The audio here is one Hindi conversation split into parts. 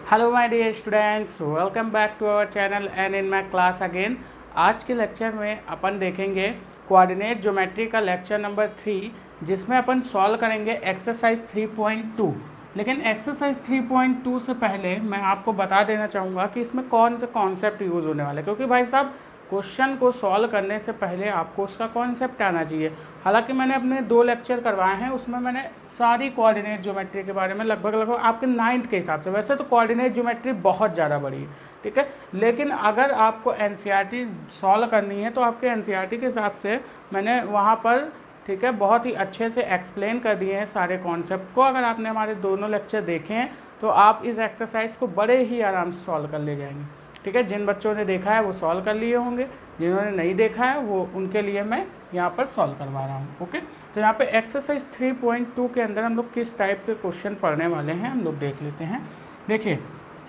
Hello my dear students, welcome back to our channel and in my class again. आज के लेक्चर में अपन देखेंगे कोऑर्डिनेट ज्योमेट्री का लेक्चर नंबर 3, जिसमें अपन सॉल्व करेंगे एक्सरसाइज 3.2। लेकिन एक्सरसाइज 3.2 से पहले मैं आपको बता देना चाहूँगा कि इसमें कौन से कॉन्सेप्ट यूज़ होने वाले, क्योंकि भाई साहब क्वेश्चन को सॉल्व करने से पहले आपको उसका कॉन्सेप्ट आना चाहिए। हालांकि मैंने अपने 2 लेक्चर करवाए हैं, उसमें मैंने सारी कोऑर्डिनेट ज्योमेट्री के बारे में लगभग आपके 9th के हिसाब से, वैसे तो कोऑर्डिनेट ज्योमेट्री बहुत ज़्यादा बड़ी है, ठीक है, लेकिन अगर आपको एनसीईआरटी सॉल्व करनी है तो आपके एनसीईआरटी के हिसाब से मैंने वहाँ पर, ठीक है, बहुत ही अच्छे से एक्सप्लेन कर दिए हैं सारे कॉन्सेप्ट को। अगर आपने हमारे दोनों लेक्चर देखे हैं तो आप इस एक्सरसाइज को बड़े ही आराम से सॉल्व कर ले जाएंगे, ठीक है। जिन बच्चों ने देखा है वो सॉल्व कर लिए होंगे, जिन्होंने नहीं देखा है वो उनके लिए मैं यहाँ पर सॉल्व करवा रहा हूँ। ओके, तो यहाँ पे एक्सरसाइज 3.2 के अंदर हम लोग किस टाइप के क्वेश्चन पढ़ने वाले हैं हम लोग देख लेते हैं। देखिए,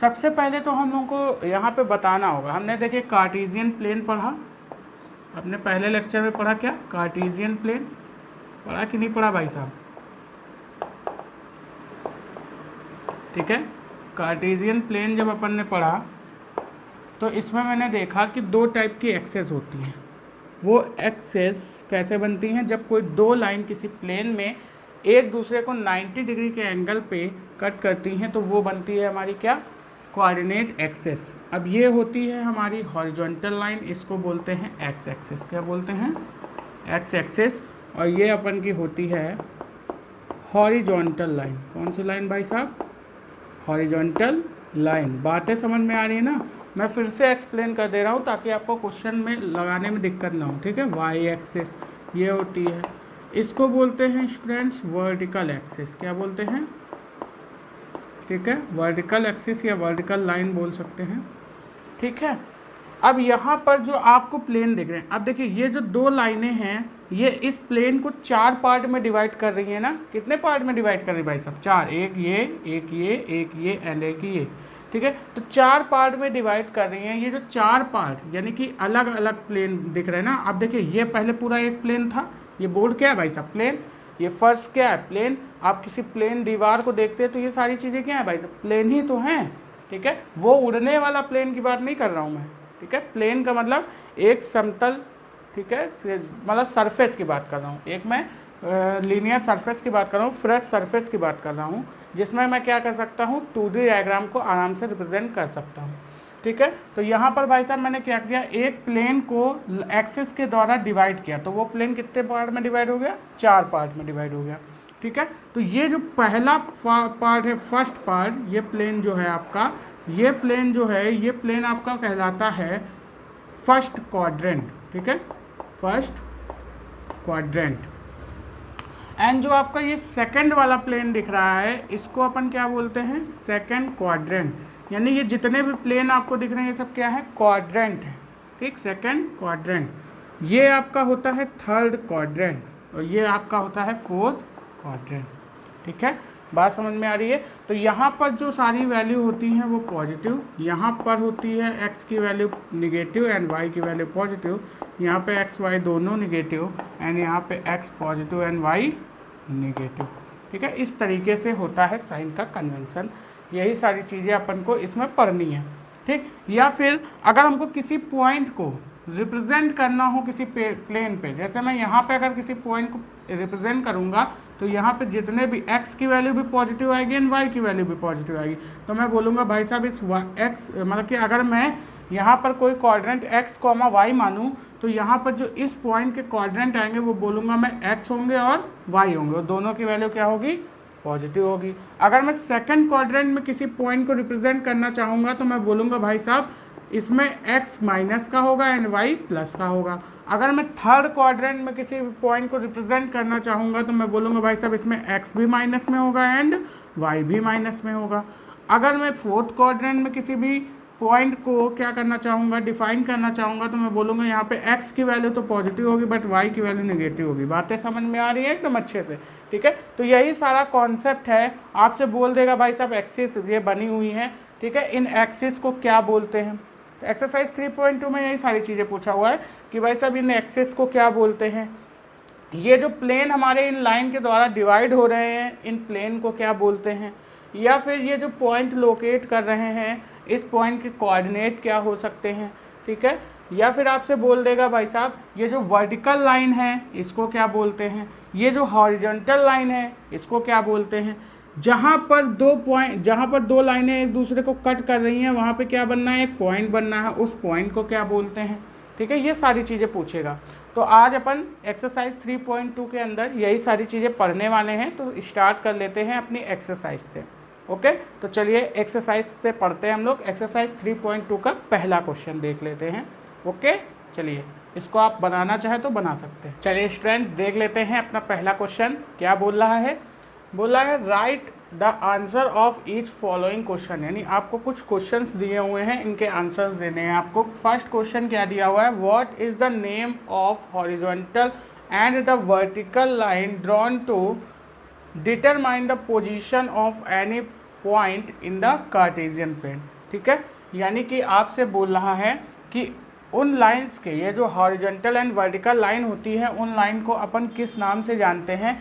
सबसे पहले तो हम लोगों को यहाँ पे बताना होगा, हमने देखिए कार्टेशियन प्लेन पढ़ा, अपने पहले लेक्चर में पढ़ा क्या, कार्टेशियन प्लेन पढ़ा कि नहीं पढ़ा भाई साहब, ठीक है। कार्टेशियन प्लेन जब अपन ने पढ़ा तो इसमें मैंने देखा कि 2 टाइप की एक्सेस होती हैं। वो एक्सेस कैसे बनती हैं, जब कोई 2 लाइन किसी प्लेन में एक दूसरे को 90 डिग्री के एंगल पे कट करती हैं तो वो बनती है हमारी क्या, कोऑर्डिनेट एक्सेस। अब ये होती है हमारी हॉरिजॉन्टल लाइन, इसको बोलते हैं एक्स एक्सेस। क्या बोलते हैं, एक्स एक्सेस। और ये अपन की होती है हॉरिजॉन्टल लाइन। कौन सी लाइन भाई साहब, हॉरिजॉन्टल लाइन। बातें समझ में आ रही है ना, मैं फिर से एक्सप्लेन कर दे रहा हूँ ताकि आपको क्वेश्चन में लगाने में दिक्कत ना हो, ठीक है। वाई एक्सिस ये होती है, इसको बोलते हैं स्टूडेंट्स वर्टिकल एक्सिस। क्या बोलते हैं, ठीक है, वर्टिकल एक्सिस या वर्टिकल लाइन बोल सकते हैं, ठीक है। अब यहाँ पर जो आपको प्लेन दिख रहे हैं, अब देखिए ये जो 2 लाइनें हैं ये इस प्लेन को 4 पार्ट में डिवाइड कर रही है ना। कितने पार्ट में डिवाइड कर रही है भाई साहब, 4। एक ये, एक ये, एक ये एंड एक ये, ठीक है। तो 4 पार्ट में डिवाइड कर रही हैं। ये जो 4 पार्ट यानी कि अलग अलग प्लेन दिख रहे हैं ना। अब देखिए ये पहले पूरा एक प्लेन था, ये बोर्ड क्या है भाई साहब, प्लेन। ये फर्श क्या है, प्लेन। आप किसी प्लेन दीवार को देखते हैं तो ये सारी चीज़ें क्या है भाई साहब, प्लेन ही तो हैं, ठीक है। वो उड़ने वाला प्लेन की बात नहीं कर रहा हूँ मैं, ठीक है। प्लेन का मतलब एक समतल, ठीक है, मतलब सरफेस की बात कर रहा हूँ। एक मैं लीनियर सरफेस की बात कर रहा हूँ, फ्रेश सरफेस की बात कर रहा हूँ, जिसमें मैं क्या कर सकता हूँ, 2D डायग्राम को आराम से रिप्रेजेंट कर सकता हूँ, ठीक है। तो यहाँ पर भाई साहब मैंने क्या किया, एक प्लेन को एक्सिस के द्वारा डिवाइड किया, तो वो प्लेन कितने पार्ट में डिवाइड हो गया, 4 पार्ट में डिवाइड हो गया, ठीक है। तो ये जो पहला पार्ट है, फर्स्ट पार्ट, ये प्लेन जो है आपका, ये प्लेन जो है, ये प्लेन आपका कहलाता है फर्स्ट क्वाड्रेंट, ठीक है, फर्स्ट क्वाड्रेंट। एंड जो आपका ये सेकंड वाला प्लेन दिख रहा है, इसको अपन क्या बोलते हैं, सेकंड क्वाड्रेंट। यानी ये जितने भी प्लेन आपको दिख रहे हैं ये सब क्या है, क्वाड्रेंट है, ठीक, सेकंड क्वाड्रेंट। ये आपका होता है थर्ड क्वाड्रेंट और ये आपका होता है फोर्थ क्वाड्रेंट, ठीक है। बात समझ में आ रही है। तो यहाँ पर जो सारी वैल्यू होती हैं वो पॉजिटिव, यहाँ पर होती है x की वैल्यू निगेटिव एंड y की वैल्यू पॉजिटिव, यहाँ पे x y दोनों निगेटिव एंड यहाँ पे x positive and y negative, ठीक है। इस तरीके से होता है साइन का कन्वेंशन। यही सारी चीज़ें अपन को इसमें पढ़नी है, ठीक। या फिर अगर हमको किसी पॉइंट को रिप्रेजेंट करना हो किसी प्लेन पे, जैसे मैं यहाँ पे अगर किसी पॉइंट को रिप्रेजेंट करूँगा तो यहाँ पे जितने भी x की वैल्यू भी पॉजिटिव आएगी एंड y की वैल्यू भी पॉजिटिव आएगी, तो मैं बोलूँगा भाई साहब इस x, मतलब कि अगर मैं यहाँ पर कोई क्वाड्रेंट x, y मानूँ तो यहाँ पर जो इस पॉइंट के क्वाड्रेंट आएंगे वो बोलूँगा मैं x होंगे और y होंगे, और दोनों की वैल्यू क्या होगी, पॉजिटिव होगी। अगर मैं सेकंड क्वाड्रेंट में किसी पॉइंट को रिप्रेजेंट करना चाहूँगा तो मैं बोलूँगा भाई साहब इसमें x माइनस का होगा एंड y प्लस का होगा। अगर मैं थर्ड क्वाड्रेंट में किसी पॉइंट को रिप्रेजेंट करना चाहूँगा तो मैं बोलूँगा भाई साहब इसमें x भी माइनस में होगा एंड y भी माइनस में होगा। अगर मैं फोर्थ क्वाड्रेंट में किसी भी पॉइंट को क्या करना चाहूँगा, डिफाइन करना चाहूँगा, तो मैं बोलूँगा यहाँ पे x की वैल्यू तो पॉजिटिव होगी बट y की वैल्यू नेगेटिव होगी। बातें समझ में आ रही है एकदम अच्छे से, ठीक है। तो यही सारा कॉन्सेप्ट है। आपसे बोल देगा भाई साहब एक्सिस ये बनी हुई है, ठीक है, इन एक्सिस को क्या बोलते हैं। तो एक्सरसाइज 3.2 में यही सारी चीज़ें पूछा हुआ है कि भाई साहब इन एक्सिस को क्या बोलते हैं। ये जो प्लेन हमारे इन लाइन के द्वारा डिवाइड हो रहे हैं, इन प्लेन को क्या बोलते हैं। या फिर ये जो पॉइंट लोकेट कर रहे हैं इस पॉइंट के कोऑर्डिनेट क्या हो सकते हैं, ठीक है। या फिर आपसे बोल देगा भाई साहब ये जो वर्टिकल लाइन है इसको क्या बोलते हैं, ये जो हॉरिजॉन्टल लाइन है इसको क्या बोलते हैं। जहाँ पर दो लाइनें एक दूसरे को कट कर रही हैं वहाँ पे क्या बनना है, एक पॉइंट बनना है, उस पॉइंट को क्या बोलते हैं, ठीक है। ये सारी चीज़ें पूछेगा। तो आज अपन एक्सरसाइज 3.2 के अंदर यही सारी चीज़ें पढ़ने वाले हैं। तो स्टार्ट कर लेते हैं अपनी एक्सरसाइज से। ओके, तो चलिए एक्सरसाइज से पढ़ते हैं हम लोग। एक्सरसाइज 3.2 का पहला क्वेश्चन देख लेते हैं। ओके, चलिए इसको आप बनाना चाहे तो बना सकते हैं। चलिए स्टूडेंट्स देख लेते हैं अपना पहला क्वेश्चन क्या बोल रहा है। बोला है write the answer of each following question, यानी आपको कुछ क्वेश्चंस दिए हुए हैं, इनके आंसर्स देने हैं आपको। फर्स्ट क्वेश्चन क्या दिया हुआ है, what is the name of horizontal and the vertical line drawn to determine the position of any point in the Cartesian plane, ठीक है। यानी कि आपसे बोल रहा है कि उन लाइंस के, ये जो हॉरिजॉन्टल एंड वर्टिकल लाइन होती है उन लाइन को अपन किस नाम से जानते हैं,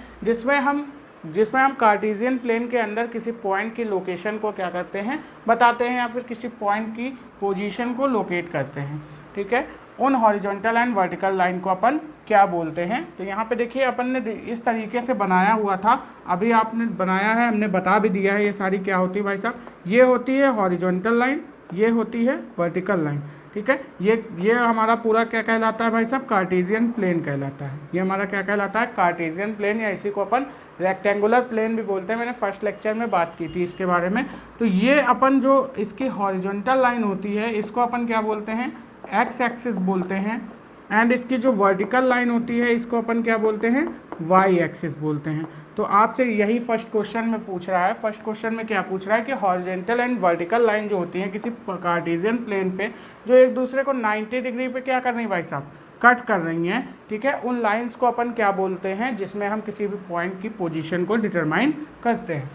जिसमें हम कार्टेशियन प्लेन के अंदर किसी पॉइंट की लोकेशन को क्या करते हैं, बताते हैं, या फिर किसी पॉइंट की पोजीशन को लोकेट करते हैं, ठीक है। उन हॉरिजॉन्टल एंड वर्टिकल लाइन को अपन क्या बोलते हैं। तो यहाँ पे देखिए अपन ने इस तरीके से बनाया हुआ था, अभी आपने बनाया है, हमने बता भी दिया है ये सारी क्या होती है भाई साहब। ये होती है हॉरिजॉन्टल लाइन, ये होती है वर्टिकल लाइन, ठीक है। ये हमारा पूरा क्या कहलाता है भाई साहब, कार्टेशियन प्लेन कहलाता है। ये हमारा क्या कहलाता है, कार्टेशियन प्लेन, या इसी को अपन रेक्टेंगुलर प्लेन भी बोलते हैं। मैंने फर्स्ट लेक्चर में बात की थी इसके बारे में। तो ये अपन जो इसकी हॉरिजॉन्टल लाइन होती है इसको अपन क्या बोलते हैं, एक्स एक्सिस बोलते हैं। एंड इसकी जो वर्टिकल लाइन होती है इसको अपन क्या बोलते हैं, वाई एक्सिस बोलते हैं। तो आपसे यही फर्स्ट क्वेश्चन में पूछ रहा है। फर्स्ट क्वेश्चन में क्या पूछ रहा है कि हॉरिजॉन्टल एंड वर्टिकल लाइन जो होती हैं किसी कार्टेशियन प्लेन पे, जो एक दूसरे को 90 डिग्री पे क्या कर रही है भाई साहब, कट कर रही हैं, ठीक है। उन लाइंस को अपन क्या बोलते हैं जिसमें हम किसी भी पॉइंट की पोजीशन को डिटरमाइन करते हैं,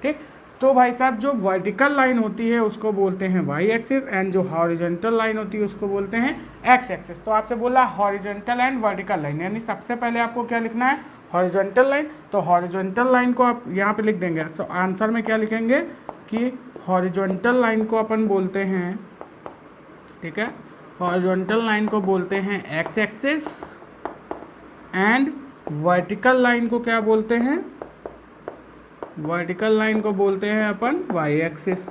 ठीक। तो भाई साहब जो वर्टिकल लाइन होती है उसको बोलते हैं वाई एक्सिस, एंड जो हॉरिजॉन्टल लाइन होती है उसको बोलते हैं एक्स एक्सिस। तो आपसे बोला हॉरिजॉन्टल एंड वर्टिकल लाइन, यानी सबसे पहले आपको क्या लिखना है, हॉरिजॉन्टल लाइन। तो हॉरिजॉन्टल लाइन को आप यहाँ पे लिख देंगे। सो आंसर में क्या लिखेंगे कि हॉरिजॉन्टल लाइन को अपन बोलते हैं, ठीक है, हॉरिजॉन्टल लाइन को बोलते हैं X axis, and vertical line को क्या बोलते हैं, वर्टिकल लाइन को बोलते हैं अपन वाई एक्सिस,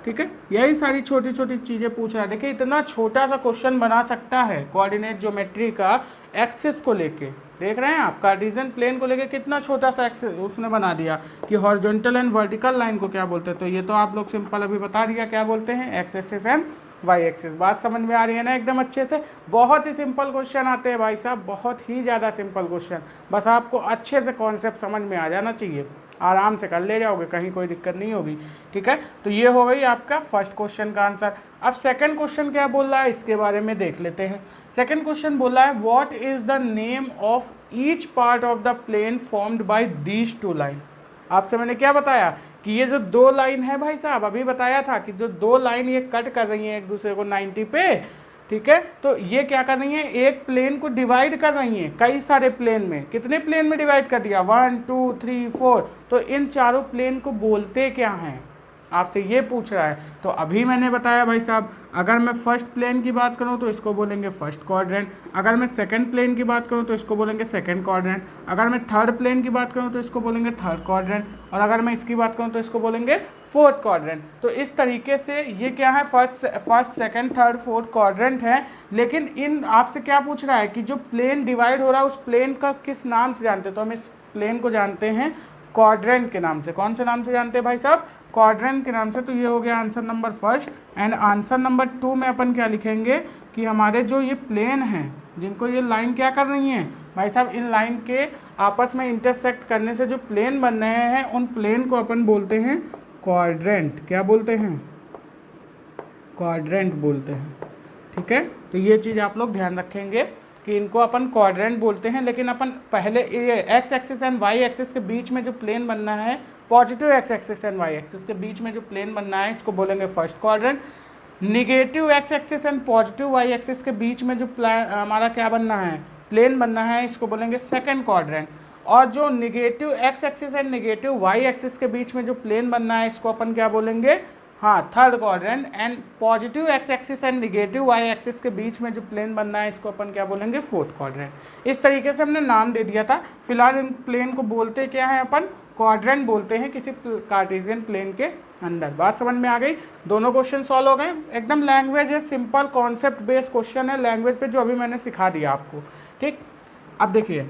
ठीक है। यही सारी छोटी छोटी चीज़ें पूछ रहा है। देखिए इतना छोटा सा क्वेश्चन बना सकता है कोऑर्डिनेट ज्योमेट्री का एक्सिस को लेके, देख रहे हैं आप, कार्टेशियन प्लेन को लेके कितना छोटा सा एक्सिस उसने बना दिया कि हॉरिजॉन्टल एंड वर्टिकल लाइन को क्या बोलते हैं। तो ये तो आप लोग सिंपल अभी बता दिया क्या बोलते हैं, X axis and Y axis. बात समझ में आ रही है ना एकदम अच्छे से। बहुत ही सिंपल क्वेश्चन आते हैं भाई साहब, बहुत ही ज़्यादा सिंपल क्वेश्चन, बस आपको अच्छे से कॉन्सेप्ट समझ में आ जाना चाहिए, आराम से कर ले जाओगे, कहीं कोई दिक्कत नहीं होगी, ठीक है। तो ये हो गई आपका फर्स्ट क्वेश्चन का आंसर। अब सेकंड क्वेश्चन क्या बोल रहा है इसके बारे में देख लेते हैं। सेकंड क्वेश्चन बोला है what is the name of each part of the plane formed by these two line. आपसे मैंने क्या बताया कि ये जो दो लाइन है भाई साहब, अभी बताया था कि जो दो लाइन ये कट कर रही हैं एक दूसरे को 90 पे, ठीक है। तो ये क्या कर रही है, एक प्लेन को डिवाइड कर रही हैं कई सारे प्लेन में। कितने प्लेन में डिवाइड कर दिया, 1 2 3 4। तो इन चारों प्लेन को बोलते क्या हैं, आपसे ये पूछ रहा है। तो अभी मैंने बताया भाई साहब, अगर मैं फर्स्ट प्लेन की बात करूं तो इसको बोलेंगे फर्स्ट क्वाड्रेंट, अगर मैं सेकंड प्लेन की बात करूं तो इसको बोलेंगे सेकंड क्वाड्रेंट, अगर मैं थर्ड प्लेन की बात करूं तो इसको बोलेंगे थर्ड क्वाड्रेंट, और अगर मैं इसकी बात करूं तो इसको बोलेंगे फोर्थ क्वाड्रेंट। तो इस तरीके से ये क्या है, first second third fourth quadrant है। लेकिन इन आपसे क्या पूछ रहा है कि जो प्लेन डिवाइड हो रहा है उस प्लेन का किस नाम से जानते हैं। तो हम इस प्लेन को जानते हैं क्वाड्रेंट के नाम से। कौन से नाम से जानते हैं भाई साहब, क्वाड्रेंट के नाम से। तो ये हो गया answer number first. And answer number 2 में अपन क्या लिखेंगे कि हमारे जो ये प्लेन हैं जिनको ये लाइन क्या कर रही हैं भाई साहब, इन लाइन के आपस में इंटरसेक्ट करने से जो प्लेन बन रहे हैं उन प्लेन को अपन बोलते हैं क्वाड्रेंट। क्या बोलते हैं, क्वाड्रेंट बोलते हैं, ठीक है। तो ये चीज़ आप लोग ध्यान रखेंगे कि इनको अपन क्वाड्रेंट बोलते हैं। लेकिन अपन पहले ये X axis and Y axis के बीच में जो प्लेन बनना है, positive X axis and Y axis के बीच में जो प्लेन बनना है इसको बोलेंगे first quadrant. Negative X axis and positive Y axis के बीच में जो हमारा क्या बनना है, प्लेन बनना है, इसको बोलेंगे सेकंड क्वाड्रेंट। और जो negative X axis and negative Y axis के बीच में जो प्लेन बनना है इसको अपन क्या बोलेंगे, हाँ, third quadrant. And positive X axis and negative Y axis के बीच में जो प्लेन बनना है इसको अपन क्या बोलेंगे, फोर्थ क्वाड्रेंट। इस तरीके से हमने नाम दे दिया था। फिलहाल इन प्लेन को बोलते क्या है अपन, क्वाड्रेंट बोलते हैं किसी कार्टेशियन प्लेन के अंदर। बात समझ में आ गई। दोनों क्वेश्चन सॉल्व हो गए। एकदम लैंग्वेज है, सिंपल कॉन्सेप्ट बेस्ड क्वेश्चन है लैंग्वेज पे, जो अभी मैंने सिखा दिया आपको। ठीक, अब देखिए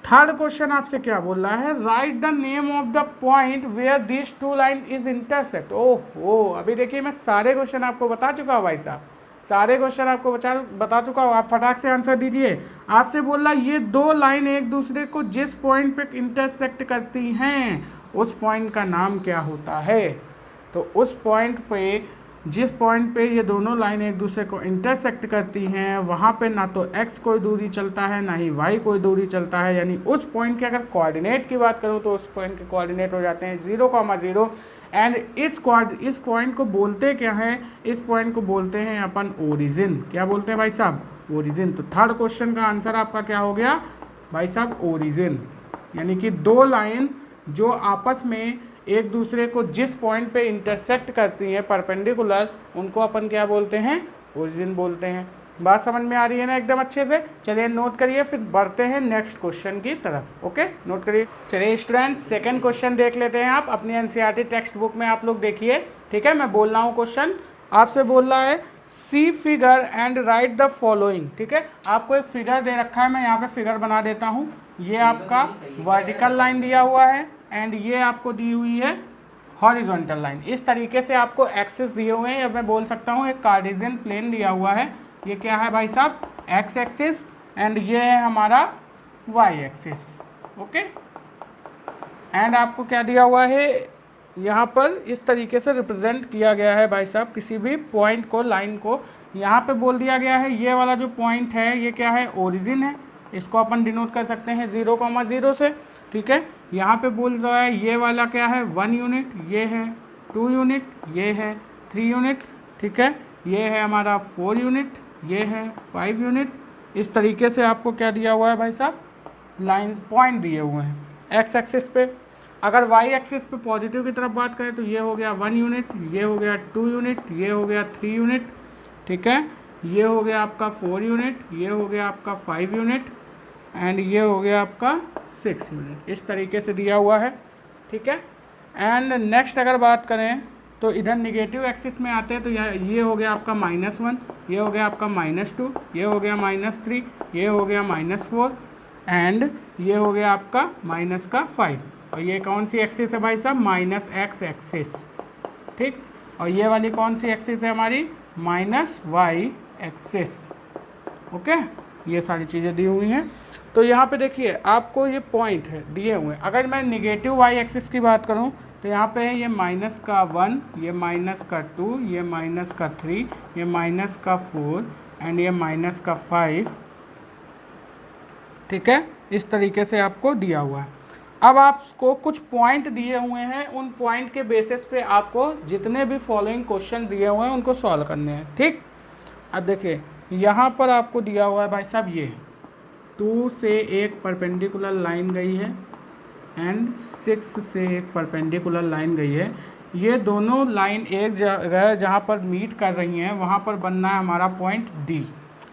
थर्ड क्वेश्चन आपसे क्या बोल रहा है, write the name of the point where this two line is intersect. ओहो, अभी देखिए मैं सारे क्वेश्चन आपको बता चुका हूँ भाई साहब, सारे क्वेश्चन आपको बता चुका हूँ। आप फटाक से आंसर दीजिए। आपसे बोल रहा ये दो लाइन एक दूसरे को जिस पॉइंट पे इंटरसेक्ट करती हैं उस पॉइंट का नाम क्या होता है। तो उस पॉइंट पे, जिस पॉइंट पे ये दोनों लाइन एक दूसरे को इंटरसेक्ट करती हैं वहाँ पे ना तो x कोई दूरी चलता है ना ही y कोई दूरी चलता है। यानी उस पॉइंट के अगर कोऑर्डिनेट की बात करूँ तो उस पॉइंट के कोऑर्डिनेट हो जाते हैं 0,0। एंड इस पॉइंट को बोलते क्या है, इस पॉइंट को बोलते हैं अपन ओरिजिन। क्या बोलते हैं भाई साहब, ओरिजिन। तो थर्ड क्वेश्चन का आंसर आपका क्या हो गया भाई साहब, ओरिजिन। यानी कि दो लाइन जो आपस में एक दूसरे को जिस पॉइंट पे इंटरसेक्ट करती हैं परपेंडिकुलर, उनको अपन क्या बोलते हैं, ओरिजिन बोलते हैं। बात समझ में आ रही है ना एकदम अच्छे से। चलिए नोट करिए, फिर बढ़ते हैं नेक्स्ट क्वेश्चन की तरफ। ओके, नोट करिए। चलिए स्टूडेंट्स, सेकंड क्वेश्चन देख लेते हैं। आप अपनी एनसीईआरटी टेक्स्ट बुक में आप लोग देखिए। ठीक है, मैं बोल रहा हूँ क्वेश्चन, आपसे बोल रहा है C figure and write the following. ठीक है, आपको एक फिगर दे रखा है, मैं यहाँ पे फिगर बना देता हूँ। ये आपका वर्टिकल लाइन दिया हुआ है एंड ये आपको दी हुई है हॉरिजॉन्टल लाइन। इस तरीके से आपको एक्सिस दिए हुए हैं, या मैं बोल सकता हूँ एक कार्टेशियन प्लेन दिया हुआ है। ये क्या है भाई साहब, एक्स एक्सिस, एंड ये है हमारा वाई एक्सिस। ओके, एंड आपको क्या दिया हुआ है, यहाँ पर इस तरीके से रिप्रेजेंट किया गया है भाई साहब किसी भी पॉइंट को, लाइन को। यहाँ पे बोल दिया गया है ये वाला जो पॉइंट है ये क्या है, ओरिजिन है। इसको अपन डिनोट कर सकते हैं 0,0 से। ठीक है, यहाँ पे बोल रहा है ये वाला क्या है, 1 यूनिट, ये है 2 यूनिट, ये है 3 यूनिट। ठीक है, ये है हमारा 4 यूनिट, ये है 5 यूनिट। इस तरीके से आपको क्या दिया हुआ है भाई साहब, लाइन पॉइंट दिए हुए हैं एक्स एक्सिस पे। अगर वाई एक्सिस पे पॉजिटिव की तरफ बात करें तो ये हो गया 1 यूनिट, ये हो गया 2 यूनिट, ये हो गया 3 यूनिट। ठीक है, ये हो गया आपका 4 यूनिट, ये हो गया आपका 5 यूनिट, एंड ये हो गया आपका 6 यूनिट। इस तरीके से दिया हुआ है। ठीक है, एंड नेक्स्ट अगर बात करें तो इधर निगेटिव एक्सिस में आते हैं तो ये हो गया आपका -1, ये हो गया आपका -2, ये हो गया -3, ये हो गया -4, एंड ये हो गया आपका -5। और ये कौन सी एक्सिस है भाई साहब, -x एक्सिस। ठीक, और ये वाली कौन सी एक्सिस है हमारी, -y एक्सिस। ओके, ये सारी चीज़ें दी हुई हैं। तो यहाँ पे देखिए आपको ये पॉइंट है दिए हुए हैं। अगर मैं निगेटिव वाई एक्सिस की बात करूँ तो यहाँ पे है ये -1, ये -2, ये -3, ये -4, एंड ये -5। ठीक है, इस तरीके से आपको दिया हुआ है। अब आपको कुछ पॉइंट दिए हुए हैं, उन पॉइंट के बेसिस पे आपको जितने भी फॉलोइंग क्वेश्चन दिए हुए हैं उनको सॉल्व करने हैं। ठीक, अब देखिए यहाँ पर आपको दिया हुआ है भाई साहब ये 2 से एक परपेंडिकुलर लाइन गई है एंड 6 से एक परपेंडिकुलर लाइन गई है। ये दोनों लाइन एक जगह जहाँ पर मीट कर रही हैं वहाँ पर बनना है हमारा पॉइंट डी।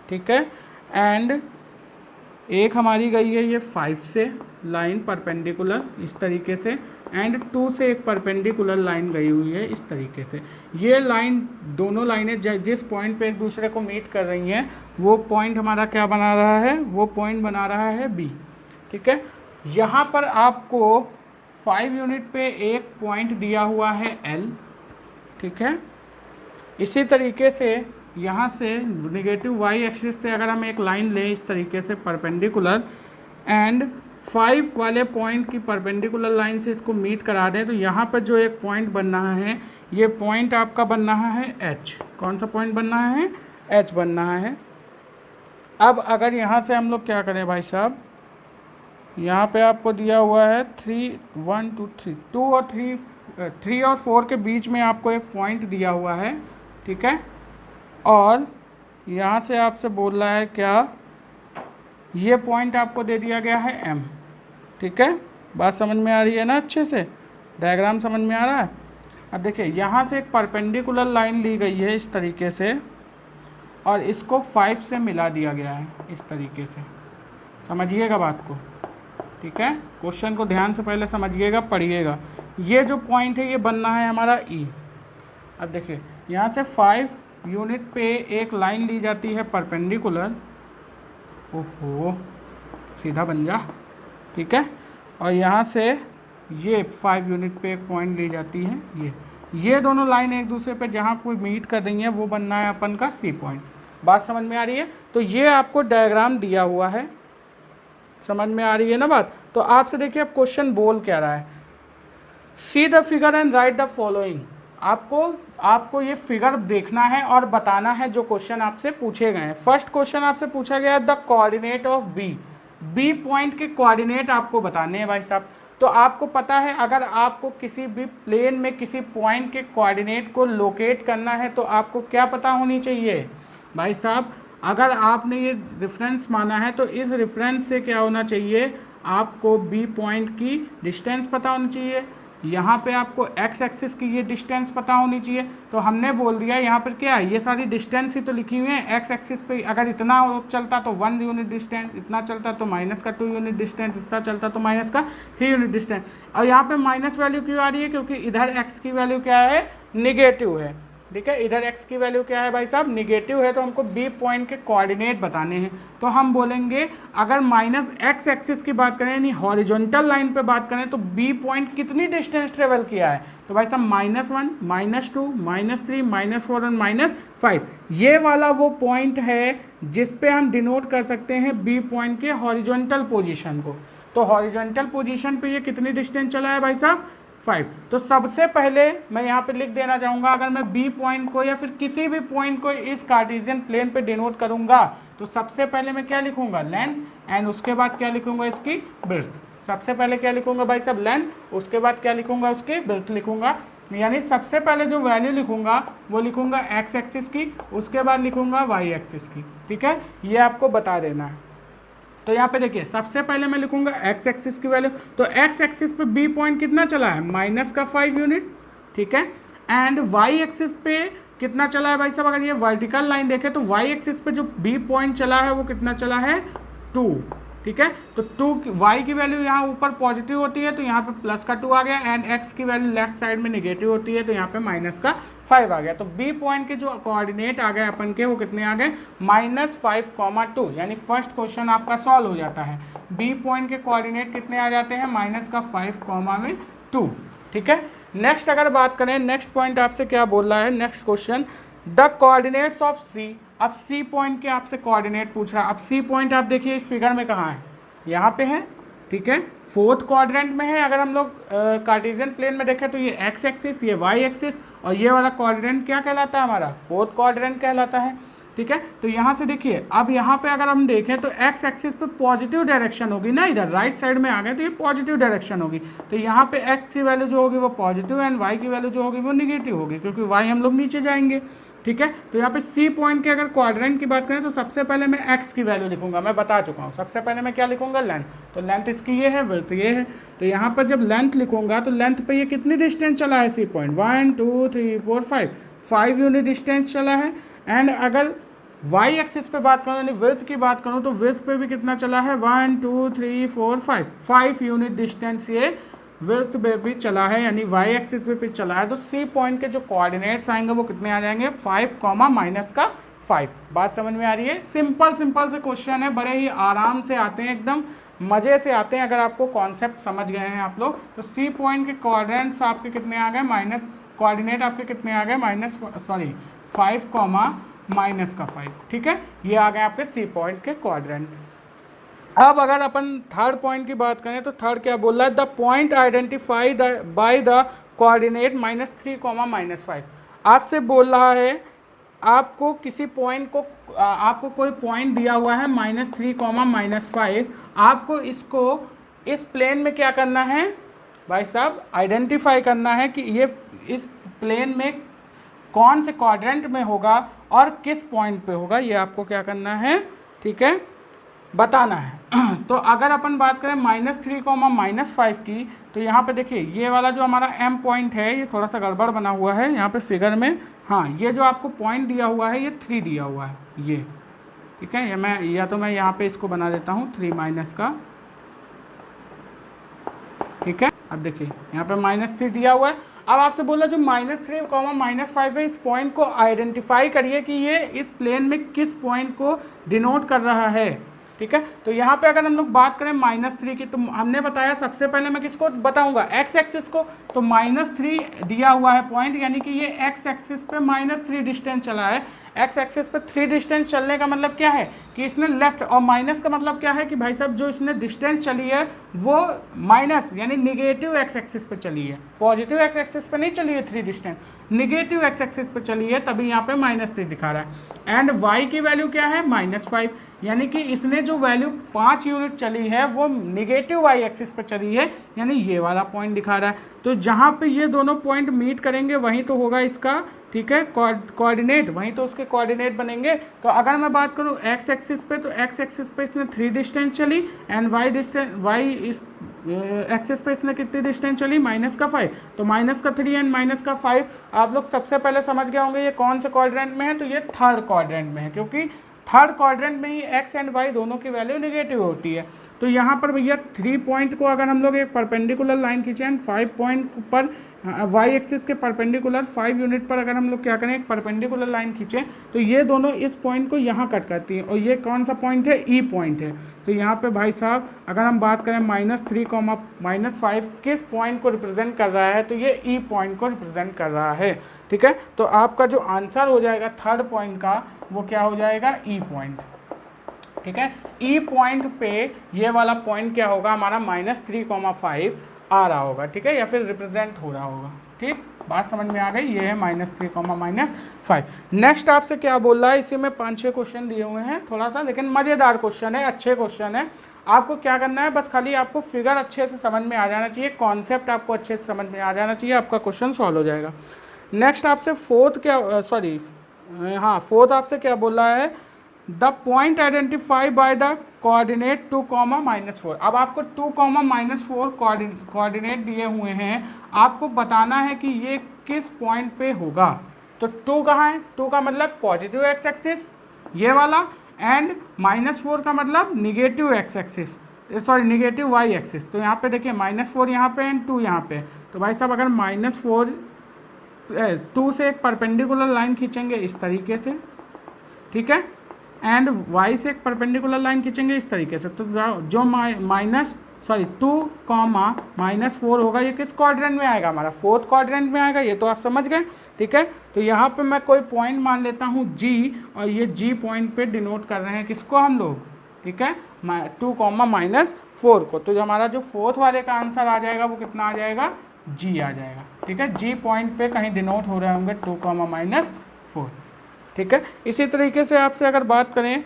ठीक है, एंड एक हमारी गई है ये 5 से लाइन परपेंडिकुलर इस तरीके से, एंड 2 से एक परपेंडिकुलर लाइन गई हुई है इस तरीके से। ये लाइन, दोनों लाइनें जिस पॉइंट पे एक दूसरे को मीट कर रही हैं वो पॉइंट हमारा क्या बना रहा है, वो पॉइंट बना रहा है बी। ठीक है, यहाँ पर आपको 5 यूनिट पे एक पॉइंट दिया हुआ है एल। ठीक है, इसी तरीके से यहाँ से निगेटिव वाई एक्सिस से अगर हम एक लाइन लें इस तरीके से परपेंडिकुलर, एंड 5 वाले पॉइंट की परपेंडिकुलर लाइन से इसको मीट करा दें तो यहाँ पर जो एक पॉइंट बन रहा है ये पॉइंट आपका बन रहा है एच। कौन सा पॉइंट बन रहा है, एच बन रहा है। अब अगर यहाँ से हम लोग क्या करें भाई साहब, यहाँ पे आपको दिया हुआ है 1 2 3, 2 और 3 और 4 के बीच में आपको एक पॉइंट दिया हुआ है। ठीक है, और यहाँ से आपसे बोल रहा है क्या, ये पॉइंट आपको दे दिया गया है एम। ठीक है, बात समझ में आ रही है ना, अच्छे से डायग्राम समझ में आ रहा है। अब देखिए यहाँ से एक परपेंडिकुलर लाइन ली गई है इस तरीके से और इसको 5 से मिला दिया गया है इस तरीके से, समझिएगा बात को, ठीक है। क्वेश्चन को ध्यान से पहले समझिएगा, पढ़िएगा। ये जो पॉइंट है ये बनना है हमारा ई। अब देखिए यहाँ से 5 यूनिट पे एक लाइन ली जाती है परपेंडिकुलर, ओहो सीधा बन जा, ठीक है। और यहाँ से ये 5 यूनिट पे एक पॉइंट ली जाती है, ये दोनों लाइन एक दूसरे पे जहाँ कोई मीट कर रही हैं वो बनना है अपन का सी पॉइंट। बात समझ में आ रही है। तो ये आपको डायग्राम दिया हुआ है, समझ में आ रही है ना बात। तो आपसे देखिए अब क्वेश्चन बोल क्या रहा है, see the figure and write the following. आपको ये फिगर देखना है और बताना है जो क्वेश्चन आपसे पूछे गए हैं। फर्स्ट क्वेश्चन आपसे पूछा गया the coordinate of B point के कोऑर्डिनेट आपको बताने हैं भाई साहब। तो आपको पता है अगर आपको किसी भी प्लेन में किसी पॉइंट के कोऑर्डिनेट को लोकेट करना है तो आपको क्या पता होनी चाहिए भाई साहब। अगर आपने ये रेफरेंस माना है तो इस रेफरेंस से क्या होना चाहिए, आपको बी पॉइंट की डिस्टेंस पता होनी चाहिए, यहाँ पे आपको एक्स एक्सिस की ये डिस्टेंस पता होनी चाहिए। तो हमने बोल दिया यहाँ पर क्या है, ये सारी डिस्टेंस ही तो लिखी हुई है। एक्स एक्सिस पे अगर इतना चलता तो 1 यूनिट डिस्टेंस, इतना चलता तो माइनस का 2 यूनिट डिस्टेंस, इतना चलता तो माइनस का 3 यूनिट डिस्टेंस। और यहाँ पे माइनस वैल्यू क्यों आ रही है, क्योंकि इधर एक्स की वैल्यू क्या है, निगेटिव है, ठीक है। इधर x की वैल्यू क्या है भाई साहब, निगेटिव है। तो हमको b पॉइंट के कोऑर्डिनेट बताने हैं। तो हम बोलेंगे अगर माइनस एक्स एक्सिस की बात करें यानी हॉरिजॉन्टल लाइन पे बात करें तो b पॉइंट कितनी डिस्टेंस ट्रेवल किया है, तो भाई साहब -1, -2, -3, -4 और -5। ये वाला वो पॉइंट है जिस पे हम डिनोट कर सकते हैं b पॉइंट के हॉरिजॉन्टल पोजिशन को। तो हॉरिजॉन्टल पोजिशन पे ये कितनी डिस्टेंस चला है भाई साहब, 5। तो सबसे पहले मैं यहाँ पे लिख देना चाहूँगा, अगर मैं बी पॉइंट को या फिर किसी भी पॉइंट को इस कार्टेशियन प्लेन पे डिनोट करूँगा तो सबसे पहले मैं क्या लिखूँगा, लेंथ, एंड उसके बाद क्या लिखूँगा, इसकी ब्रेड्थ। सबसे पहले क्या लिखूँगा भाई साहब, लेंथ, उसके बाद क्या लिखूँगा, उसकी ब्रेड्थ लिखूँगा। यानी सबसे पहले जो वैल्यू लिखूँगा वो लिखूँगा एक्स एक्सिस की, उसके बाद लिखूँगा वाई एक्सिस की, ठीक है। ये आपको बता देना है। तो यहाँ पे देखिए सबसे पहले मैं लिखूंगा एक्स एक्सिस की वैल्यू। तो एक्स एक्सिस पे बी पॉइंट कितना चला है, -5 यूनिट, ठीक है। एंड वाई एक्सिस पे कितना चला है भाई साहब, अगर ये वर्टिकल लाइन देखें तो वाई एक्सिस पे जो बी पॉइंट चला है वो कितना चला है, 2, ठीक है। तो 2 वाई की वैल्यू यहाँ ऊपर पॉजिटिव होती है तो यहाँ पे प्लस का 2 आ गया, एंड एक्स की वैल्यू लेफ्ट साइड में नेगेटिव होती है तो यहाँ पे -5 आ गया। तो बी पॉइंट के जो कोऑर्डिनेट आ गए अपन के वो कितने आ गए, -5, 2। यानी फर्स्ट क्वेश्चन आपका सॉल्व हो जाता है। बी पॉइंट के कोऑर्डिनेट कितने आ जाते हैं, -5, 2, ठीक है। नेक्स्ट अगर बात करें, नेक्स्ट पॉइंट आपसे क्या बोल रहा है, next question the coordinates of C. अब सी पॉइंट के आपसे कोऑर्डिनेट पूछ रहा है। अब सी पॉइंट आप देखिए इस फिगर में कहाँ है, यहाँ पे है, ठीक है, 4th क्वाड्रेंट में है। अगर हम लोग कार्टेशियन प्लेन में देखें तो ये एक्स एक्सिस, ये वाई एक्सिस, और ये वाला क्वाड्रेंट क्या कहलाता है, हमारा 4th क्वाड्रेंट कहलाता है, ठीक है। तो यहाँ से देखिए अब यहाँ पे अगर हम देखें तो एक्स एक्सिस पे पॉजिटिव डायरेक्शन होगी ना, इधर राइट साइड में आ गए तो ये पॉजिटिव डायरेक्शन होगी। तो यहाँ पे एक्स की वैल्यू जो होगी वो पॉजिटिव एंड वाई की वैल्यू जो होगी वो निगेटिव होगी, क्योंकि वाई हम लोग नीचे जाएंगे, ठीक है। तो यहाँ पे सी पॉइंट के अगर क्वाड्रेंट की बात करें तो सबसे पहले मैं एक्स की वैल्यू लिखूंगा, मैं बता चुका हूँ। सबसे पहले मैं क्या लिखूंगा, लेंथ। तो लेंथ इसकी ये है, विड्थ ये है। तो यहाँ पर जब लेंथ लिखूंगा तो लेंथ पे ये कितनी डिस्टेंस चला है सी पॉइंट, 1 2 3 4 5 यूनिट डिस्टेंस चला है। एंड अगर वाई एक्सिस पे बात करूँ यानी विड्थ की बात करूँ तो विड्थ पे भी कितना चला है, 1 2 3 4 5 यूनिट डिस्टेंस ये विड्थ पे भी चला है, यानी वाई एक्सिस पे भी चला है। तो सी पॉइंट के जो कोऑर्डिनेट्स आएंगे वो कितने आ जाएंगे, 5, -5। बात समझ में आ रही है। सिंपल से क्वेश्चन है, बड़े ही आराम से आते हैं, एकदम मज़े से आते हैं अगर आपको कॉन्सेप्ट समझ गए हैं आप लोग। तो सी पॉइंट के कोऑर्डिनेट्स आपके कितने आ गए, कोऑर्डिनेट आपके कितने आ गए, -5, -5, ठीक है। ये आ गए आपके सी पॉइंट के कोऑर्डिनेट। अब अगर अपन थर्ड पॉइंट की बात करें तो थर्ड क्या बोल रहा है, the point identified by the coordinate -3, -5। आपसे बोल रहा है आपको किसी पॉइंट को, आपको कोई पॉइंट दिया हुआ है -3, -5। आपको इसको इस प्लेन में क्या करना है भाई साहब, आइडेंटिफाई करना है कि ये इस प्लेन में कौन से क्वाड्रेंट में होगा और किस पॉइंट पे होगा, ये आपको क्या करना है, ठीक है। बताना है। तो अगर अपन बात करें -3, -5 की, तो यहाँ पे देखिए ये वाला जो हमारा m पॉइंट है ये थोड़ा सा गड़बड़ बना हुआ है यहाँ पे फिगर में। हाँ, ये जो आपको पॉइंट दिया हुआ है ये 3 दिया हुआ है ये, ठीक है। या तो मैं यहाँ पे इसको बना देता हूँ 3 माइनस का, ठीक है। अब देखिए यहाँ पे -3 दिया हुआ है। अब आपसे बोला जो -3, -5 है, इस पॉइंट को आइडेंटिफाई करिए कि ये इस प्लेन में किस पॉइंट को डिनोट कर रहा है, ठीक है। तो यहाँ पे अगर हम लोग बात करें -3 की, तो हमने बताया सबसे पहले मैं किसको बताऊंगा, एक्स एक्सिस को। तो -3 दिया हुआ है पॉइंट, यानी कि ये एक्स एक्सिस पे -3 डिस्टेंस चला है। एक्स एक्सिस पे 3 डिस्टेंस चलने का मतलब क्या है कि इसने लेफ्ट, और माइनस का मतलब क्या है कि भाई साहब जो इसने डिस्टेंस चली है वो माइनस यानी निगेटिव एक्स एक्सिस पे चली है, पॉजिटिव एक्स एक्सिस पे नहीं चली है 3 डिस्टेंस, निगेटिव एक्स एक्सिस पे चली है, तभी यहाँ पे -3 दिखा रहा है। एंड वाई की वैल्यू क्या है, -5, यानी कि इसने जो वैल्यू 5 यूनिट चली है वो निगेटिव वाई एक्सिस पर चली है, यानी ये वाला पॉइंट दिखा रहा है। तो जहाँ पे ये दोनों पॉइंट मीट करेंगे वहीं तो होगा इसका, ठीक है, कोऑर्डिनेट, वहीं तो उसके कोऑर्डिनेट बनेंगे। तो अगर मैं बात करूँ एक्स एक्सिस पे, तो एक्स एक्सिस पे इसने 3 डिस्टेंस चली, एंड वाई इस एक्सिस पे इसने कितनी डिस्टेंस चली, -5। तो -3 एंड -5 आप लोग सबसे पहले समझ गए होंगे ये कौन से क्वाड्रेंट में है, तो ये थर्ड क्वाड्रेंट में है, क्योंकि थर्ड क्वाड्रेंट में ही एक्स एंड वाई दोनों की वैल्यू निगेटिव होती है। तो यहाँ पर भैया 3 पॉइंट को अगर हम लोग एक परपेंडिकुलर लाइन खींचें एंड 5 पॉइंट पर वाई एक्सिस के परपेंडिकुलर 5 यूनिट पर अगर हम लोग क्या करें, एक परपेंडिकुलर लाइन खींचें, तो ये दोनों इस पॉइंट को यहाँ कट करती है, और ये कौन सा पॉइंट है, ई पॉइंट है। तो यहाँ पे भाई साहब अगर हम बात करें -3, -5 किस पॉइंट को रिप्रेजेंट कर रहा है, तो ये ई पॉइंट को रिप्रेजेंट कर रहा है, ठीक है। तो आपका जो आंसर हो जाएगा थर्ड पॉइंट का वो क्या हो जाएगा, ई पॉइंट, ठीक है। ई पॉइंट पे ये वाला पॉइंट क्या होगा हमारा, -3, 5 आ रहा होगा, ठीक है, या फिर रिप्रेजेंट हो रहा होगा, ठीक। बात समझ में आ गई, ये है -3, -5। नेक्स्ट आपसे क्या बोल रहा है, इसी में 5-6 क्वेश्चन दिए हुए हैं, थोड़ा सा लेकिन मज़ेदार क्वेश्चन है, अच्छे क्वेश्चन है। आपको क्या करना है, बस खाली आपको फिगर अच्छे से समझ में आ जाना चाहिए, कॉन्सेप्ट आपको अच्छे से समझ में आ जाना चाहिए, आपका क्वेश्चन सॉल्व हो जाएगा। नेक्स्ट आपसे फोर्थ आपसे क्या बोल रहा है, the point identify by the coordinate 2, -4। अब आपको 2, -4 कोऑर्डिनेट दिए हुए हैं, आपको बताना है कि ये किस पॉइंट पे होगा। तो 2 कहाँ है, 2 का मतलब पॉजिटिव एक्स एक्सिस ये वाला, एंड -4 का मतलब negative X axis, sorry negative Y axis. तो यहाँ पे देखिए -4 यहाँ पे एंड 2 यहाँ पे। तो भाई साहब अगर -2 से एक परपेंडिकुलर लाइन खींचेंगे इस तरीके से, ठीक है, एंड y से एक परपेंडिकुलर लाइन खींचेंगे इस तरीके से, तो जो -2, -4 होगा ये किस क्वाड्रेंट में आएगा, हमारा फोर्थ क्वाड्रेंट में आएगा, ये तो आप समझ गए, ठीक है। तो यहाँ पे मैं कोई पॉइंट मान लेता हूँ G, और ये G पॉइंट पे डिनोट कर रहे हैं किसको हम लोग, ठीक है, 2, -4 को। तो जो हमारा जो फोर्थ वाले का आंसर आ जाएगा वो कितना आ जाएगा, G आ जाएगा, ठीक है। G पॉइंट पे कहीं डिनोट हो रहे होंगे 2, -4, ठीक है। इसी तरीके से आपसे अगर बात करें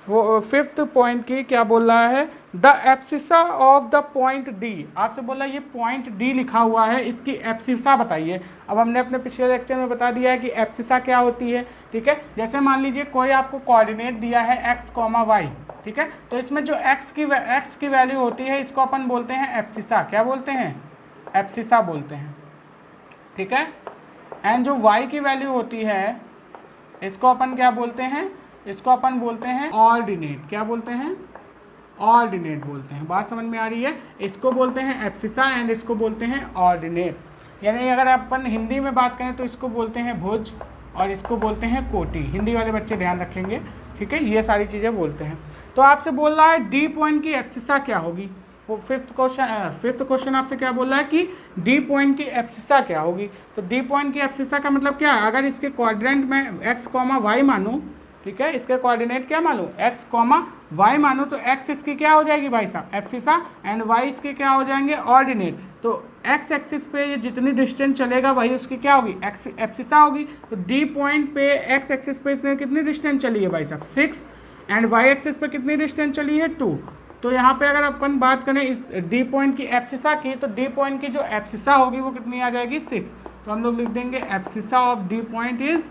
फिफ्थ पॉइंट की, क्या बोल रहा है, the abscissa of the point D। आपसे बोला ये पॉइंट D लिखा हुआ है, इसकी एब्सिसा बताइए। अब हमने अपने पिछले लेक्चर में बता दिया है कि एब्सिसा क्या होती है, ठीक है। जैसे मान लीजिए कोई आपको कोऑर्डिनेट दिया है x, y, ठीक है, तो इसमें जो x की वैल्यू होती है इसको अपन बोलते हैं एब्सिसा। क्या बोलते हैं, एब्सिसा बोलते हैं, ठीक है। एंड जो y की वैल्यू होती है इसको अपन क्या बोलते हैं, इसको अपन बोलते हैं ऑर्डिनेट। क्या बोलते हैं, ऑर्डिनेट बोलते हैं। बात समझ में आ रही है, इसको बोलते हैं एब्सिसा एंड इसको बोलते हैं ऑर्डिनेट। यानी अगर अपन हिंदी में बात करें तो इसको बोलते हैं भुज और इसको बोलते हैं कोटि। हिंदी वाले बच्चे ध्यान रखेंगे, ठीक है, ये सारी चीज़ें बोलते हैं। तो आपसे बोल रहा है डी पॉइंट की एब्सिसा क्या होगी। फिफ्थ क्वेश्चन आपसे क्या बोल रहा है कि डी पॉइंट की एब्सिसा क्या होगी। तो डी पॉइंट की एब्सिसा का मतलब क्या है, अगर इसके क्वाड्रेंट में x, y मानूँ, ठीक है, इसके कोऑर्डिनेट क्या मानूँ, x, y मानूँ, तो x इसकी क्या हो जाएगी भाई साहब, एब्सिसा, एंड y इसके क्या हो जाएंगे, ऑर्डिनेट। तो x एक्सिस पे ये जितनी डिस्टेंस चलेगा वही उसकी क्या होगी, एब्सिसा होगी। तो डी पॉइंट पे x एक्सिस पे इतने कितनी डिस्टेंस चली है भाई साहब, 6, एंड y एक्सिस पे कितनी डिस्टेंस चली है, 2। तो यहाँ पे अगर अपन बात करें इस डी पॉइंट की एब्सिसा की, तो डी पॉइंट की जो एब्सिसा होगी वो कितनी आ जाएगी, 6। तो हम लोग लिख देंगे abscissa of D point is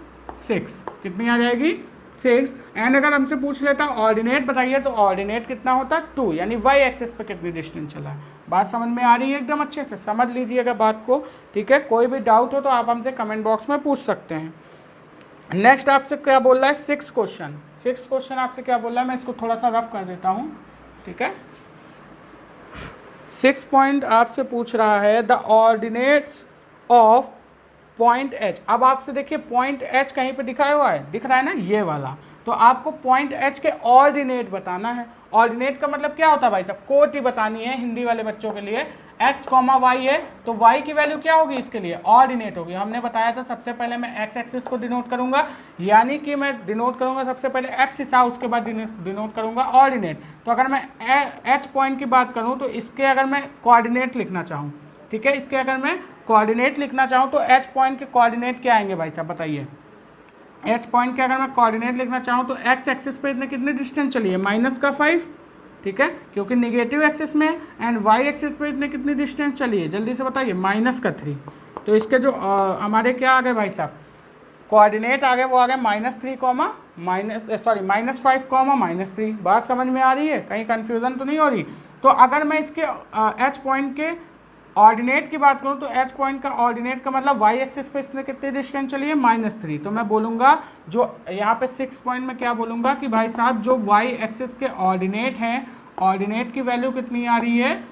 6। कितनी आ जाएगी, 6 एंड अगर हमसे पूछ लेता ऑर्डिनेट बताइए तो ऑर्डिनेट कितना होता 2, यानी वाई एक्सिस पे कितनी डिस्टेंस चला है। बात समझ में आ रही है एकदम अच्छे से, समझ लीजिएगा बात को, ठीक है। कोई भी डाउट हो तो आप हमसे कमेंट बॉक्स में पूछ सकते हैं। नेक्स्ट आपसे क्या बोल रहा है 6 क्वेश्चन आपसे क्या बोल रहा है, मैं इसको थोड़ा सा रफ कर देता हूँ, ठीक है। 6 पॉइंट आपसे पूछ रहा है the ordinates of point H. अब आपसे देखिए पॉइंट एच कहीं पे दिखाया हुआ है, दिख रहा है ना ये वाला, तो आपको पॉइंट एच के ऑर्डिनेट बताना है। ऑर्डिनेट का मतलब क्या होता है भाई साहब, कोटि बतानी है हिंदी वाले बच्चों के लिए। x, y है तो y की वैल्यू क्या होगी इसके लिए, ऑर्डिनेट होगी। हमने बताया था सबसे पहले मैं x एक्सिस को डिनोट करूंगा, यानी कि मैं डिनोट करूंगा सबसे पहले एब्सिसा, उसके बाद डिनोट करूंगा ऑर्डिनेट। तो अगर मैं h पॉइंट की बात करूं तो इसके अगर मैं कोऑर्डिनेट लिखना चाहूँ, ठीक है, इसके अगर मैं कोऑर्डिनेट लिखना चाहूँ तो h पॉइंट के कोऑर्डिनेट क्या आएंगे भाई साहब बताइए। h पॉइंट के अगर मैं कोऑर्डिनेट लिखना चाहूँ तो x एक्सिस पे इतने कितने डिस्टेंस चली है, -5, ठीक है, क्योंकि निगेटिव एक्सिस में, एंड y एक्सिस पे इतने कितनी डिस्टेंस चली है, जल्दी से बताइए, -3। तो इसके जो हमारे क्या आ गए भाई साहब कोऑर्डिनेट आ गए, वो आ गए -3, -5, -3। बात समझ में आ रही है, कहीं कन्फ्यूज़न तो नहीं हो रही। तो अगर मैं इसके h पॉइंट के ऑर्डिनेट की बात करूं तो h पॉइंट का ऑर्डिनेट का मतलब y एक्सिस पे इसने कितनी डिस्टेंस चली है, -3। तो मैं बोलूँगा जो यहाँ पे 6 पॉइंट में क्या बोलूँगा कि भाई साहब जो y एक्सिस के ऑर्डिनेट हैं, ऑर्डिनेट की वैल्यू कितनी आ रही है,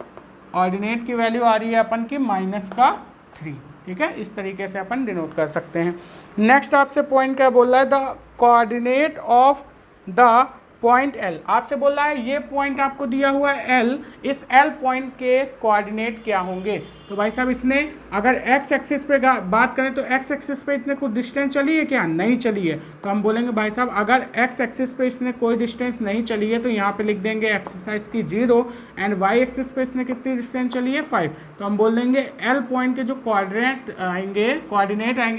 ऑर्डिनेट की वैल्यू आ रही है अपन की -3, ठीक है। इस तरीके से अपन डिनोट कर सकते हैं। नेक्स्ट आपसे पॉइंट क्या बोल रहा है, the coordinate of the point L। आपसे बोल रहा है ये पॉइंट आपको दिया हुआ है L, इस L पॉइंट के कोऑर्डिनेट क्या होंगे। तो भाई साहब इसने अगर x एक्सिस पे बात करें तो x एक्सिस पे इतने कुछ डिस्टेंस चली है क्या, नहीं चली है। तो हम बोलेंगे भाई साहब अगर x एक्सिस पे इसने कोई डिस्टेंस नहीं चली है तो यहाँ पे लिख देंगे एक्सरसाइज की 0, एंड y एक्सिस पे इसने कितनी डिस्टेंस चली है 5। तो हम बोल देंगे L पॉइंट के जो कोऑर्डिनेट आएंगे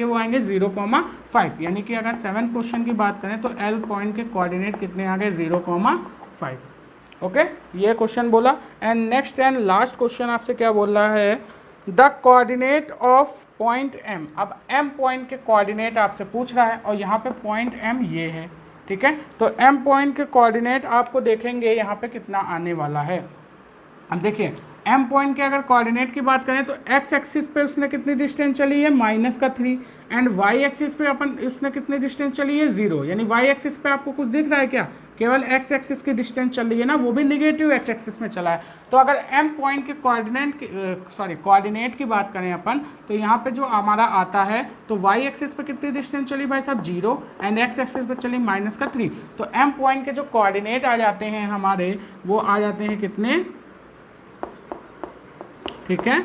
वो आएंगे 0,5, यानी कि अगर 7 क्वेश्चन की बात करें तो L पॉइंट के कोऑर्डिनेट कितने आ गए 0,5। ओके, ये क्वेश्चन बोला। And next and last question आपसे क्या बोल रहा है, the coordinate of point M। अब M पॉइंट के कोऑर्डिनेट आपसे पूछ रहा है और यहाँ पे पॉइंट M ये है, ठीक है। तो M पॉइंट के कोऑर्डिनेट आपको देखेंगे यहाँ पे कितना आने वाला है। अब देखिए M पॉइंट के अगर कोऑर्डिनेट की बात करें तो x एक्सिस पे उसने कितनी डिस्टेंस चली है, -3, एंड y एक्सिस पे अपन उसने कितनी डिस्टेंस चली है 0, यानी y एक्सिस पे आपको कुछ दिख रहा है क्या, केवल x एक्सिस की डिस्टेंस चल रही है ना, वो भी निगेटिव x एक्सिस में चला है। तो अगर M पॉइंट के कोऑर्डिनेट की बात करें अपन तो यहाँ पे जो हमारा आता है तो y एक्सिस पे कितनी डिस्टेंस चली भाई साहब 0, एंड x एक्सिस पे चली -3। तो M पॉइंट के जो कोऑर्डिनेट आ जाते हैं हमारे, वो आ जाते हैं कितने, ठीक है,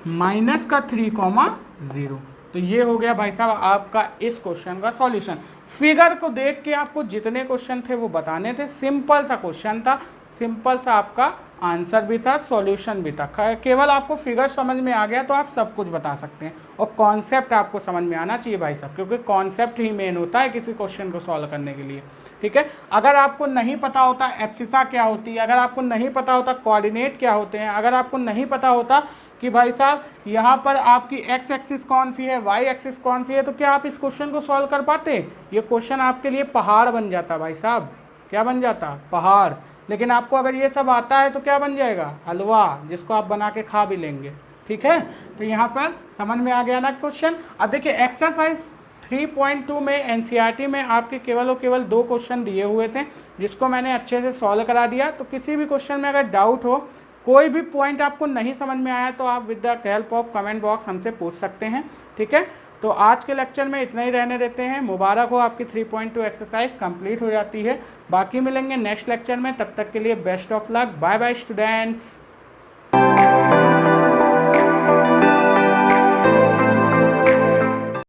-3,0। तो ये हो गया भाई साहब आपका इस क्वेश्चन का सॉल्यूशन। फिगर को देख के आपको जितने क्वेश्चन थे वो बताने थे, सिंपल सा क्वेश्चन था, सिंपल सा आपका आंसर भी था, सॉल्यूशन भी था। केवल आपको फिगर समझ में आ गया तो आप सब कुछ बता सकते हैं, और कॉन्सेप्ट आपको समझ में आना चाहिए भाई साहब, क्योंकि कॉन्सेप्ट ही मेन होता है किसी क्वेश्चन को सॉल्व करने के लिए, ठीक है। अगर आपको नहीं पता होता एब्सिसा क्या होती है, अगर आपको नहीं पता होता कोऑर्डिनेट क्या होते हैं, अगर आपको नहीं पता होता कि भाई साहब यहाँ पर आपकी x एक्सिस कौन सी है, y एक्सिस कौन सी है, तो क्या आप इस क्वेश्चन को सॉल्व कर पाते। ये क्वेश्चन आपके लिए पहाड़ बन जाता भाई साहब, क्या बन जाता, पहाड़। लेकिन आपको अगर ये सब आता है तो क्या बन जाएगा, हलवा, जिसको आप बना के खा भी लेंगे, ठीक है। तो यहाँ पर समझ में आ गया ना क्वेश्चन। अब देखिए एक्सरसाइज 3.2 में एनसीईआरटी में आपके केवल और केवल 2 क्वेश्चन दिए हुए थे, जिसको मैंने अच्छे से सॉल्व करा दिया। तो किसी भी क्वेश्चन में अगर डाउट हो, कोई भी पॉइंट आपको नहीं समझ में आया, तो आप with the help of comment box हमसे पूछ सकते हैं, ठीक है। तो आज के लेक्चर में इतना ही रहने देते हैं। मुबारक हो, आपकी 3.2 एक्सरसाइज कंप्लीट हो जाती है। बाकी मिलेंगे नेक्स्ट लेक्चर में, तब तक के लिए best of luck, bye bye students.